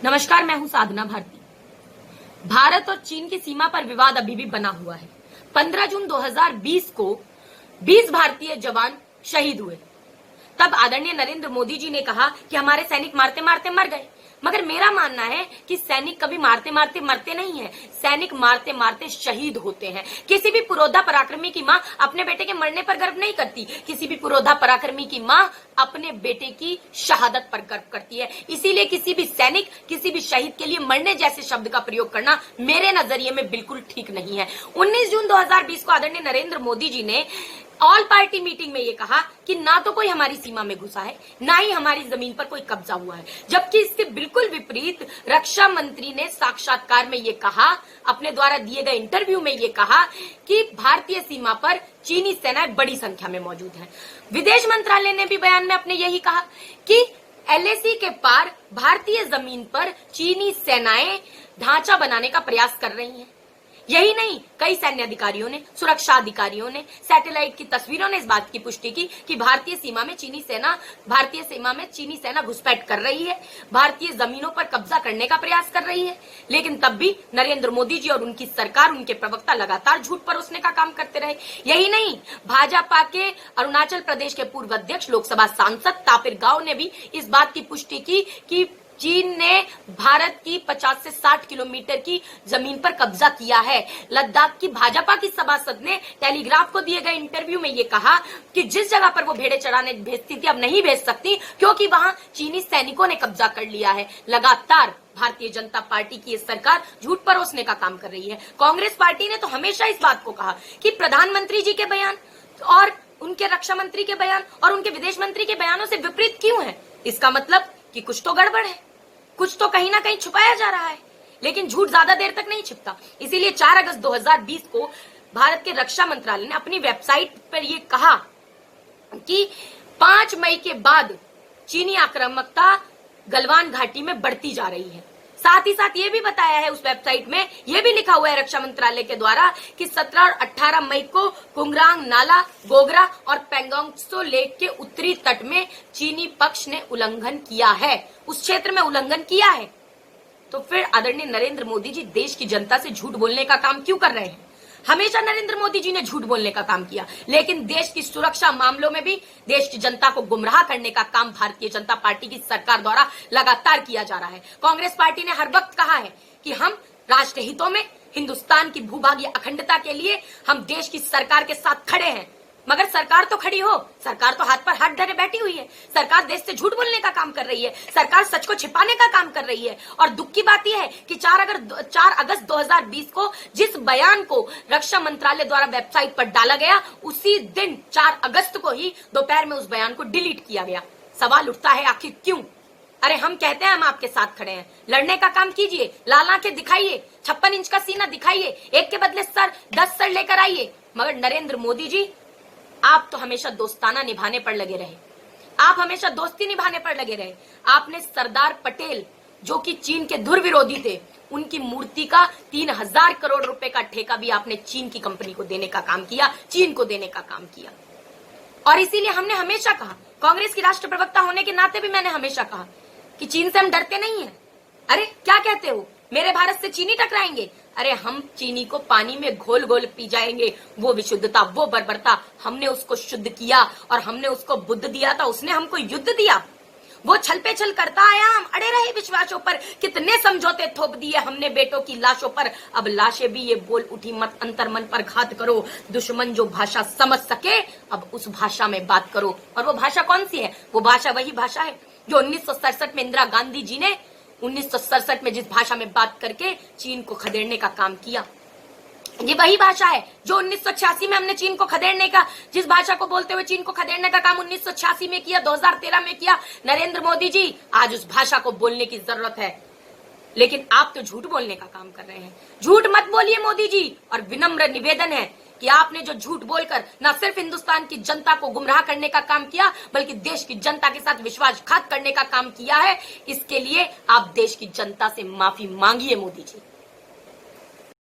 नमस्कार, मैं हूं साधना भारती। भारत और चीन की सीमा पर विवाद अभी भी बना हुआ है। 15 जून 2020 को 20 भारतीय जवान शहीद हुए। तब आदरणीय नरेंद्र मोदी जी ने कहा कि हमारे सैनिक मारते मारते मर गए। मगर मेरा मानना है कि सैनिक कभी मारते मारते मरते नहीं है, सैनिक मारते मारते शहीद होते हैं। किसी भी पुरोधा पराक्रमी की माँ अपने बेटे के मरने पर गर्व नहीं करती, किसी भी पुरोधा पराक्रमी की माँ अपने बेटे की शहादत पर गर्व करती है। इसीलिए किसी भी सैनिक, किसी भी शहीद के लिए मरने जैसे शब्द का प्रयोग करना मेरे नजरिए में बिल्कुल ठीक नहीं है। 19 जून 2020 को आदरणीय नरेंद्र मोदी जी ने ऑल पार्टी मीटिंग में ये कहा कि ना तो कोई हमारी सीमा में घुसा है, ना ही हमारी जमीन पर कोई कब्जा हुआ है। जबकि इसके बिल्कुल विपरीत रक्षा मंत्री ने साक्षात्कार में ये कहा, अपने द्वारा दिए गए इंटरव्यू में ये कहा कि भारतीय सीमा पर चीनी सेनाएं बड़ी संख्या में मौजूद हैं। विदेश मंत्रालय ने भी बयान में अपने यही कहा कि एलएसी के पार भारतीय जमीन पर चीनी सेनाएं ढांचा बनाने का प्रयास कर रही हैं। यही नहीं, कई सैन्य अधिकारियों ने, सुरक्षा अधिकारियों ने, सैटेलाइट की तस्वीरों ने इस बात की पुष्टि की कि भारतीय सीमा में चीनी सेना घुसपैठ कर रही है, भारतीय जमीनों पर कब्जा करने का प्रयास कर रही है। लेकिन तब भी नरेंद्र मोदी जी और उनकी सरकार, उनके प्रवक्ता लगातार झूठ परोसने का काम करते रहे। यही नहीं, भाजपा के अरुणाचल प्रदेश के पूर्व अध्यक्ष, लोकसभा सांसद तापिर गाव ने भी इस बात की पुष्टि की कि चीन ने भारत की 50 से 60 किलोमीटर की जमीन पर कब्जा किया है। लद्दाख की भाजपा की सभासद ने टेलीग्राफ को दिए गए इंटरव्यू में ये कहा कि जिस जगह पर वो भेड़े चराने भेजती थी अब नहीं भेज सकती क्योंकि वहां चीनी सैनिकों ने कब्जा कर लिया है। लगातार भारतीय जनता पार्टी की ये सरकार झूठ परोसने का काम कर रही है। कांग्रेस पार्टी ने तो हमेशा इस बात को कहा कि प्रधानमंत्री जी के बयान और उनके रक्षा मंत्री के बयान और उनके विदेश मंत्री के बयानों से विपरीत क्यों है। इसका मतलब कि कुछ तो गड़बड़ है, कुछ तो कहीं ना कहीं छुपाया जा रहा है। लेकिन झूठ ज्यादा देर तक नहीं छिपता। इसीलिए 4 अगस्त 2020 को भारत के रक्षा मंत्रालय ने अपनी वेबसाइट पर यह कहा कि 5 मई के बाद चीनी आक्रामकता गलवान घाटी में बढ़ती जा रही है। साथ ही साथ ये भी बताया है उस वेबसाइट में, ये भी लिखा हुआ है रक्षा मंत्रालय के द्वारा कि 17 और 18 मई को कुंगरांग नाला, गोगरा और पेंगोंग त्सो लेक के उत्तरी तट में चीनी पक्ष ने उल्लंघन किया है, उस क्षेत्र में उल्लंघन किया है। तो फिर आदरणीय नरेंद्र मोदी जी देश की जनता से झूठ बोलने का काम क्यों कर रहे हैं। हमेशा नरेंद्र मोदी जी ने झूठ बोलने का काम किया, लेकिन देश की सुरक्षा मामलों में भी देश की जनता को गुमराह करने का काम भारतीय जनता पार्टी की सरकार द्वारा लगातार किया जा रहा है। कांग्रेस पार्टी ने हर वक्त कहा है कि हम राष्ट्र हितों में, हिंदुस्तान की भूभागीय अखंडता के लिए हम देश की सरकार के साथ खड़े हैं। मगर सरकार तो खड़ी हो, सरकार तो हाथ पर हाथ धरे बैठी हुई है। सरकार देश से झूठ बोलने का काम कर रही है, सरकार सच को छिपाने का काम कर रही है। और दुख की बात यह है कि 4 अगस्त 2020 को जिस बयान को रक्षा मंत्रालय द्वारा वेबसाइट पर डाला गया, उसी दिन 4 अगस्त को ही दोपहर में उस बयान को डिलीट किया गया। सवाल उठता है आखिर क्यों। अरे हम कहते हैं हम आपके साथ खड़े हैं, लड़ने का काम कीजिए, लाल आंखें दिखाइए, 56 इंच का सीना दिखाइए, एक के बदले 10 सर लेकर आइए। मगर नरेंद्र मोदी जी, आप तो हमेशा दोस्ताना निभाने पर लगे रहे, आप हमेशा दोस्ती निभाने पर लगे रहे। आपने सरदार पटेल, जो कि चीन के धुर विरोधी थे, उनकी मूर्ति का 3000 करोड़ रुपए का ठेका भी आपने चीन की कंपनी को देने का काम किया, चीन को देने का काम किया। और इसीलिए हमने हमेशा कहा, कांग्रेस की राष्ट्र प्रवक्ता होने के नाते भी मैंने हमेशा कहा कि चीन से हम डरते नहीं है। अरे क्या कहते हो, मेरे भारत से चीनी टकराएंगे? अरे हम चीनी को पानी में घोल घोल पी जाएंगे। वो विशुद्धता, वो बर्बरता, हमने उसको शुद्ध किया और हमने उसको बुद्ध दिया था, उसने हमको युद्ध दिया। वो छल पे छल करता आया, हम अड़े रहे विश्वासों पर। कितने समझौते थोप दिए हमने बेटों की लाशों पर। अब लाशें भी ये बोल उठी, मत अंतर मन पर घात करो। दुश्मन जो भाषा समझ सके अब उस भाषा में बात करो। और वो भाषा कौन सी है? वो भाषा वही भाषा है जो 1967 में इंदिरा गांधी जी ने 1967 में जिस भाषा में बात करके चीन को खदेड़ने का काम किया। ये वही भाषा है जो 1986 में हमने चीन को खदेड़ने का, जिस भाषा को बोलते हुए चीन को खदेड़ने का काम 1986 में किया, 2013 में किया। नरेंद्र मोदी जी, आज उस भाषा को बोलने की जरूरत है, लेकिन आप तो झूठ बोलने का काम कर रहे हैं। झूठ मत बोलिए मोदी जी। और विनम्र निवेदन है कि आपने जो झूठ बोलकर न सिर्फ हिंदुस्तान की जनता को गुमराह करने का काम किया, बल्कि देश की जनता के साथ विश्वासघात करने का काम किया है, इसके लिए आप देश की जनता से माफी मांगिए मोदी जी।